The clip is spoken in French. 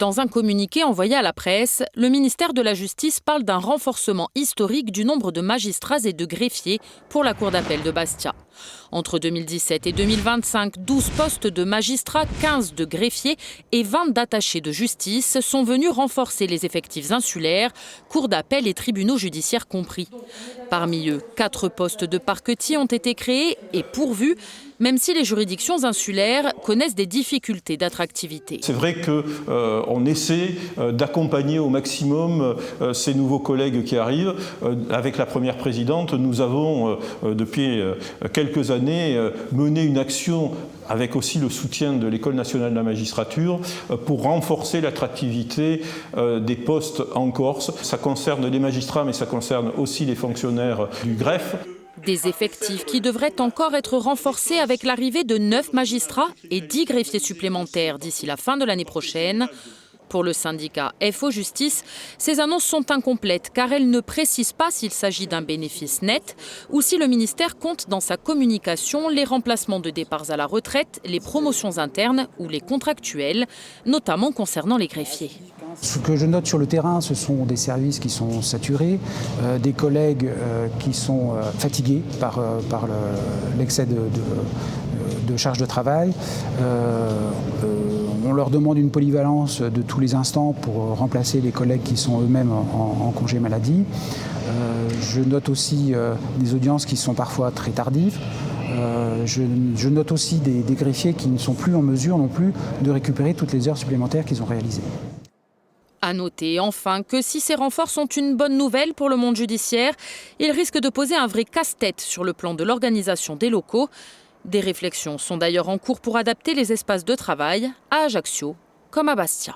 Dans un communiqué envoyé à la presse, le ministère de la Justice parle d'un renforcement historique du nombre de magistrats et de greffiers pour la Cour d'appel de Bastia. Entre 2017 et 2025, 12 postes de magistrats, 15 de greffiers et 20 d'attachés de justice sont venus renforcer les effectifs insulaires, cours d'appel et tribunaux judiciaires compris. Parmi eux, 4 postes de parquetiers ont été créés et pourvus, même si les juridictions insulaires connaissent des difficultés d'attractivité. C'est vrai qu'on essaie d'accompagner au maximum ces nouveaux collègues qui arrivent. Avec la première présidente, nous avons depuis quelques années mené une action avec aussi le soutien de l'École nationale de la magistrature, pour renforcer l'attractivité des postes en Corse. Ça concerne les magistrats, mais ça concerne aussi les fonctionnaires du greffe. Des effectifs qui devraient encore être renforcés avec l'arrivée de 9 magistrats et 10 greffiers supplémentaires d'ici la fin de l'année prochaine. Pour le syndicat FO Justice, ces annonces sont incomplètes car elles ne précisent pas s'il s'agit d'un bénéfice net ou si le ministère compte dans sa communication les remplacements de départs à la retraite, les promotions internes ou les contractuels, notamment concernant les greffiers. Ce que je note sur le terrain, ce sont des services qui sont saturés, des collègues qui sont fatigués par l'excès de charge de travail. On leur demande une polyvalence de tous les instants pour remplacer les collègues qui sont eux-mêmes en congé maladie. Je note aussi des audiences qui sont parfois très tardives. Je note aussi des greffiers qui ne sont plus en mesure non plus de récupérer toutes les heures supplémentaires qu'ils ont réalisées. À noter enfin que si ces renforts sont une bonne nouvelle pour le monde judiciaire, ils risquent de poser un vrai casse-tête sur le plan de l'organisation des locaux. Des réflexions sont d'ailleurs en cours pour adapter les espaces de travail à Ajaccio comme à Bastia.